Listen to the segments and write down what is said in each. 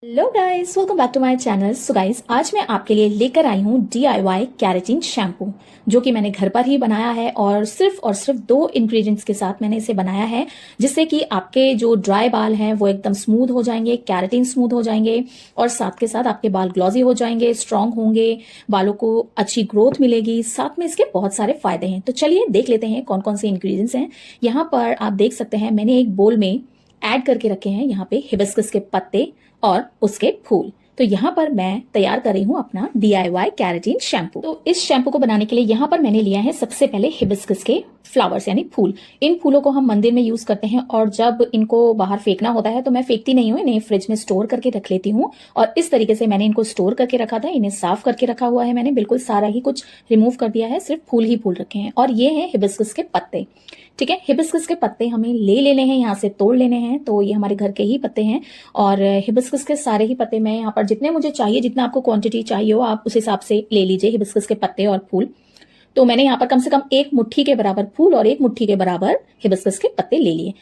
Hello guys, welcome back to my channel. So guys, आज मैं आपके लिए लेकर आई हूँ DIY केराटिन शैम्पू, जो कि मैंने घर पर ही बनाया है और सिर्फ 2 इंग्रेडिएंट्स के साथ मैंने इसे बनाया है, जिससे कि आपके जो ड्राई बाल हैं वो एकदम स्मूथ हो जाएंगे, केराटिन स्मूथ हो जाएंगे और साथ के साथ आपके बाल ग्लॉसी हो जाएंगे, स्ट्रांग होंगे, बालों को अच्छी ग्रोथ मिलेगी। साथ में इसके बहुत सारे फायदे हैं। तो चलिए देख लेते हैं कौन कौन से इंग्रेडिएंट्स हैं। यहाँ पर आप देख सकते हैं मैंने एक बोल में ऐड करके रखे हैं यहाँ पे हिबिस्कस के पत्ते और उसके फूल। तो यहाँ पर मैं तैयार कर रही हूँ अपना DIY केराटिन शैम्पू। तो इस शैम्पू को बनाने के लिए यहाँ पर मैंने लिया है सबसे पहले हिबिस्कस के फ्लावर्स यानी फूल। इन फूलों को हम मंदिर में यूज करते हैं और जब इनको बाहर फेंकना होता है तो मैं फेंकती नहीं हूँ, इन्हें फ्रिज में स्टोर करके रख लेती हूँ। और इस तरीके से मैंने इनको स्टोर करके रखा था, इन्हें साफ करके रखा हुआ है मैंने, बिल्कुल सारा ही कुछ रिमूव कर दिया है, सिर्फ फूल ही फूल रखे हैं। और ये है हिबिस्कस के पत्ते। ठीक है, हिबिस्कस के पत्ते हमें ले लेने हैं, यहाँ से तोड़ लेने हैं। तो ये हमारे घर के ही पत्ते हैं और हिबिस्कस के सारे ही पत्ते मैं यहाँ पर जितने मुझे चाहिए, जितना आपको क्वांटिटी चाहिए हो आप उस हिसाब से ले लीजिए हिबिस्कस के पत्ते और फूल। तो मैंने यहाँ पर कम से कम 1 मुट्ठी के बराबर फूल और 1 मुट्ठी के बराबर हिबिस्कस के पत्ते ले लिए।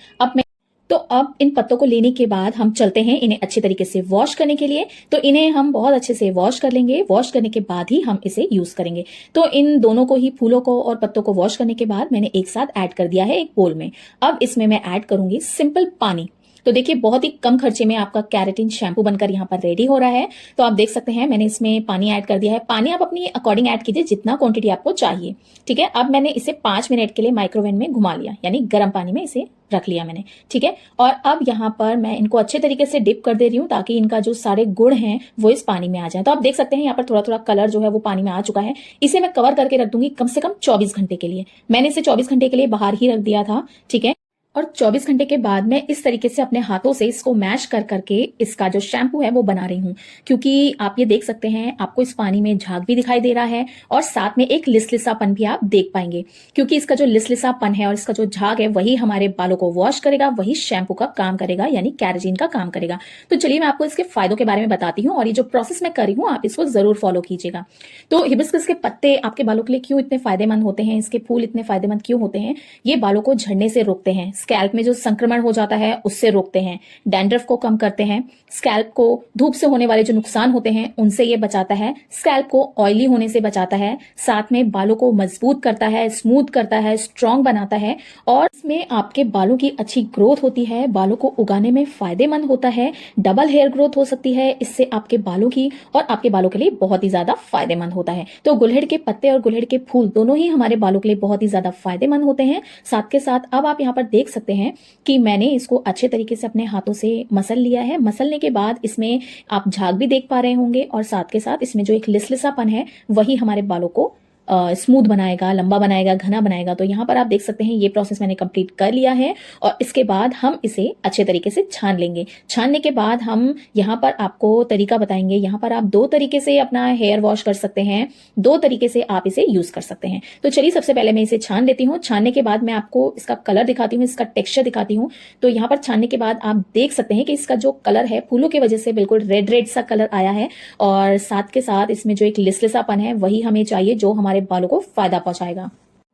अब इन पत्तों को लेने के बाद हम चलते हैं इन्हें अच्छे तरीके से वॉश करने के लिए। तो इन्हें हम बहुत अच्छे से वॉश कर लेंगे, वॉश करने के बाद ही हम इसे यूज करेंगे। तो इन दोनों को ही, फूलों को और पत्तों को वॉश करने के बाद मैंने एक साथ ऐड कर दिया है एक बोल में। अब इसमें मैं ऐड करूंगी सिंपल पानी। तो देखिए बहुत ही कम खर्चे में आपका केराटिन शैम्पू बनकर यहाँ पर रेडी हो रहा है। तो आप देख सकते हैं मैंने इसमें पानी ऐड कर दिया है। पानी आप अपनी अकॉर्डिंग ऐड कीजिए, जितना क्वांटिटी आपको चाहिए। ठीक है, अब मैंने इसे 5 मिनट के लिए माइक्रोवेव में घुमा लिया, यानी गर्म पानी में इसे रख लिया मैंने। ठीक है, और अब यहाँ पर मैं इनको अच्छे तरीके से डिप कर दे रही हूँ ताकि इनका जो सारे गुण हैं वो इस पानी में आ जाए। तो आप देख सकते हैं यहाँ पर थोड़ा थोड़ा कलर जो है वो पानी में आ चुका है। इसे मैं कवर करके रख दूंगी कम से कम 24 घंटे के लिए। मैंने इसे 24 घंटे के लिए बाहर ही रख दिया था। ठीक है, और 24 घंटे के बाद मैं इस तरीके से अपने हाथों से इसको मैश कर करके इसका जो शैम्पू है वो बना रही हूँ। क्योंकि आप ये देख सकते हैं आपको इस पानी में झाग भी दिखाई दे रहा है और साथ में एक लिसलिसापन भी आप देख पाएंगे, क्योंकि इसका जो लिसलिसापन है और इसका जो झाग है वही हमारे बालों को वॉश करेगा, वही शैम्पू का काम करेगा, यानी केराटिन का काम करेगा। तो चलिए मैं आपको इसके फायदों के बारे में बताती हूँ और ये जो प्रोसेस मैं कर रही हूँ आप इसको जरूर फॉलो कीजिएगा। तो हिबिस्कस के पत्ते आपके बालों के लिए क्यों इतने फायदेमंद होते हैं, इसके फूल इतने फायदेमंद क्यों होते हैं? ये बालों को झड़ने से रोकते हैं, स्कैल्प में जो संक्रमण हो जाता है उससे रोकते हैं, डैंड्रफ को कम करते हैं, स्कैल्प को धूप से होने वाले जो नुकसान होते हैं उनसे ये बचाता है, स्कैल्प को ऑयली होने से बचाता है, साथ में बालों को मजबूत करता है, स्मूथ करता है, स्ट्रांग बनाता है और इसमें आपके बालों की अच्छी ग्रोथ होती है, बालों को उगाने में फायदेमंद होता है, डबल हेयर ग्रोथ हो सकती है इससे आपके बालों की, और आपके बालों के लिए बहुत ही ज्यादा फायदेमंद होता है। तो गुलहड़ के पत्ते और गुलहड़ के फूल दोनों ही हमारे बालों के लिए बहुत ही ज्यादा फायदेमंद होते हैं। साथ के साथ अब आप यहाँ पर देख सकते हैं कि मैंने इसको अच्छे तरीके से अपने हाथों से मसल लिया है। मसलने के बाद इसमें आप झाग भी देख पा रहे होंगे और साथ के साथ इसमें जो एक लिसलिसापन है वही हमारे बालों को स्मूथ बनाएगा, लंबा बनाएगा, घना बनाएगा। तो यहाँ पर आप देख सकते हैं ये प्रोसेस मैंने कंप्लीट कर लिया है और इसके बाद हम इसे अच्छे तरीके से छान लेंगे। छानने के बाद हम यहाँ पर आपको तरीका बताएंगे। यहाँ पर आप 2 तरीके से अपना हेयर वॉश कर सकते हैं, 2 तरीके से आप इसे यूज कर सकते हैं। तो चलिए सबसे पहले मैं इसे छान लेती हूँ। छानने के बाद मैं आपको इसका कलर दिखाती हूँ, इसका टेक्सचर दिखाती हूँ। तो यहाँ पर छानने के बाद आप देख सकते हैं कि इसका जो कलर है फूलों की वजह से बिल्कुल रेड रेड सा कलर आया है और साथ के साथ इसमें जो एक लिसलिसापन है वही हमें चाहिए जो हमारे बालों को फायदा पहुंचाएगा।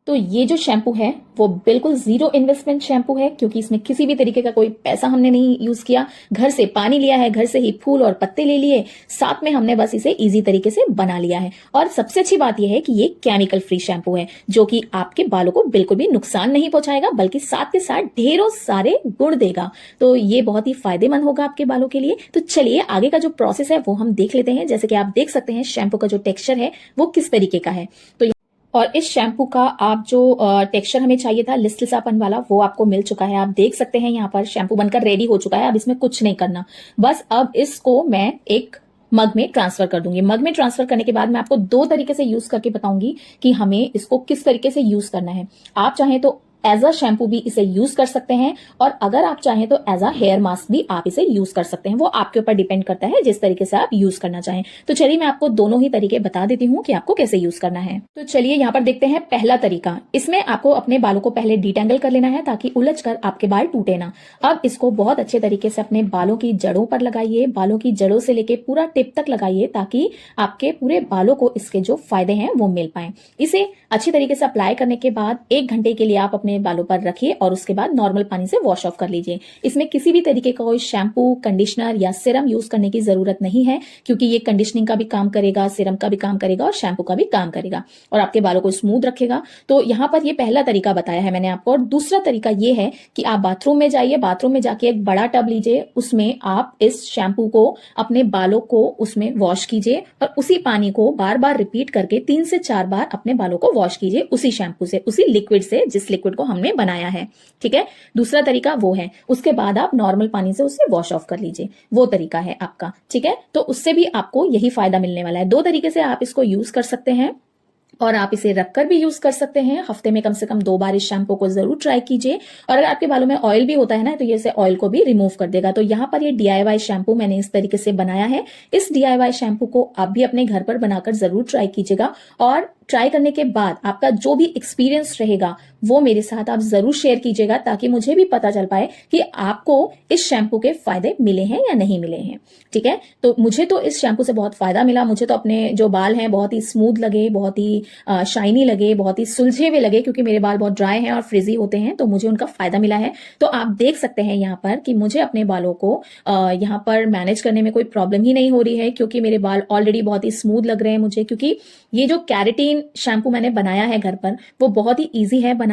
तो ये जो शैम्पू है वो बिल्कुल 0 इन्वेस्टमेंट शैम्पू है, क्योंकि इसमें किसी भी तरीके का कोई पैसा हमने नहीं यूज किया। घर से पानी लिया है, घर से ही फूल और पत्ते ले लिए, साथ में हमने बस इसे इजी तरीके से बना लिया है। और सबसे अच्छी बात यह है कि ये केमिकल फ्री शैम्पू है जो कि आपके बालों को बिल्कुल भी नुकसान नहीं पहुंचाएगा, बल्कि साथ के साथ ढेरों सारे गुण देगा। तो ये बहुत ही फायदेमंद होगा आपके बालों के लिए। तो चलिए आगे का जो प्रोसेस है वो हम देख लेते हैं। जैसे कि आप देख सकते हैं शैम्पू का जो टेक्सचर है वो किस तरीके का है। तो और इस शैम्पू का आप जो टेक्सचर हमें चाहिए था लिसलिसापन वाला वो आपको मिल चुका है। आप देख सकते हैं यहाँ पर शैम्पू बनकर रेडी हो चुका है। अब इसमें कुछ नहीं करना, बस अब इसको मैं एक मग में ट्रांसफर कर दूंगी। मग में ट्रांसफर करने के बाद मैं आपको 2 तरीके से यूज करके बताऊंगी कि हमें इसको किस तरीके से यूज करना है। आप चाहें तो एज अ शैम्पू भी इसे यूज कर सकते हैं और अगर आप चाहें तो एज अ हेयर मास्क भी आप इसे यूज कर सकते हैं। वो आपके ऊपर डिपेंड करता है जिस तरीके से आप यूज करना चाहें। तो चलिए मैं आपको दोनों ही तरीके बता देती हूँ कि आपको कैसे यूज करना है। तो चलिए यहाँ पर देखते हैं पहला तरीका। इसमें आपको अपने बालों को पहले डिटेंगल कर लेना है ताकि उलझकर आपके बाल टूटे ना। अब इसको बहुत अच्छे तरीके से अपने बालों की जड़ों पर लगाइए, बालों की जड़ों से लेके पूरा टिप तक लगाइए ताकि आपके पूरे बालों को इसके जो फायदे हैं वो मिल पाए। इसे अच्छी तरीके से अप्लाई करने के बाद 1 घंटे के लिए आप अपने अपने बालों पर रखिए और उसके बाद नॉर्मल पानी से वॉश ऑफ कर लीजिए। इसमें किसी भी तरीके का कोई शैम्पू, कंडीशनर या सिरम यूज करने की जरूरत नहीं है, क्योंकि ये कंडीशनिंग का भी काम करेगा, सिरम का भी काम करेगा और शैम्पू का भी काम करेगा और आपके बालों को स्मूथ रखेगा। तो यहाँ पर ये पहला तरीका बताया है मैंने आपको। और दूसरा तरीका ये है कि आप बाथरूम में जाइए, बाथरूम में जाके एक बड़ा टब लीजिए, उसमें आप इस शैम्पू को, अपने बालों को उसमें वॉश कीजिए और उसी पानी को बार बार रिपीट करके 3 से 4 बार अपने बालों को वॉश कीजिए उसी शैम्पू से, उसी लिक्विड से, जिस लिक्विड को हमने बनाया है। ठीक है, दूसरा तरीका वो है। उसके बाद आप नॉर्मल पानी से उसे वॉश ऑफ कर लीजिए, वो तरीका है आपका। ठीक है, तो उससे भी आपको यही फायदा मिलने वाला है। 2 तरीके से आप इसको यूज कर सकते हैं और आप इसे रखकर भी यूज कर सकते हैं। हफ्ते में कम से कम 2 बार इस शैम्पू को जरूर ट्राई कीजिए। और अगर आपके बालों में ऑयल भी होता है ना, तो ये इसे ऑयल को भी रिमूव कर देगा। तो यहाँ पर ये DIY शैम्पू मैंने इस तरीके से बनाया है। इस DIY शैम्पू को आप भी अपने घर पर बनाकर जरूर ट्राई कीजिएगा और ट्राई करने के बाद आपका जो भी एक्सपीरियंस रहेगा वो मेरे साथ आप जरूर शेयर कीजिएगा, ताकि मुझे भी पता चल पाए कि आपको इस शैम्पू के फायदे मिले हैं या नहीं मिले हैं। ठीक है, तो मुझे तो इस शैम्पू से बहुत फायदा मिला। मुझे तो अपने जो बाल हैं बहुत ही स्मूथ लगे, बहुत ही शाइनी लगे, बहुत ही सुलझे हुए लगे, क्योंकि मेरे बाल बहुत ड्राई हैं और फ्रिजी होते हैं, तो मुझे उनका फायदा मिला है। तो आप देख सकते हैं यहाँ पर कि मुझे अपने बालों को यहाँ पर मैनेज करने में कोई प्रॉब्लम ही नहीं हो रही है, क्योंकि मेरे बाल ऑलरेडी बहुत ही स्मूथ लग रहे हैं मुझे। क्योंकि ये जो कैरेटीन शैम्पू मैंने बनाया है घर पर, वो बहुत ही ईजी है बनाना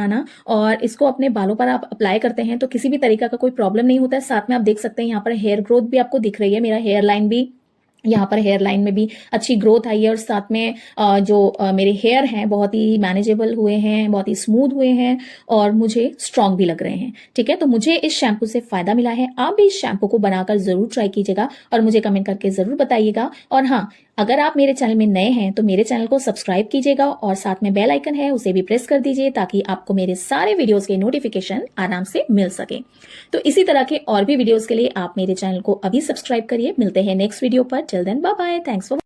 और इसको अपने बालों पर आप अप्लाई करते हैं तो किसी भी तरीका का कोई प्रॉब्लम नहीं होता है। साथ में आप देख सकते हैं यहाँ पर हेयर ग्रोथ भी आपको दिख रही है, मेरा हेयर लाइन भी, यहाँ पर हेयर लाइन में भी अच्छी ग्रोथ आई है और साथ में जो मेरे हेयर हैं बहुत ही मैनेजेबल हुए हैं, बहुत ही स्मूथ हुए हैं और मुझे स्ट्रांग भी लग रहे हैं। ठीक है, तो मुझे इस शैम्पू से फायदा मिला है। आप भी इस शैम्पू को बनाकर जरूर ट्राई कीजिएगा और मुझे कमेंट करके जरूर बताइएगा। और हाँ, अगर आप मेरे चैनल में नए हैं तो मेरे चैनल को सब्सक्राइब कीजिएगा और साथ में बेल आइकन है उसे भी प्रेस कर दीजिए, ताकि आपको मेरे सारे वीडियोस के नोटिफिकेशन आराम से मिल सके। तो इसी तरह के और भी वीडियोस के लिए आप मेरे चैनल को अभी सब्सक्राइब करिए। मिलते हैं नेक्स्ट वीडियो पर। Till then bye bye, thanks for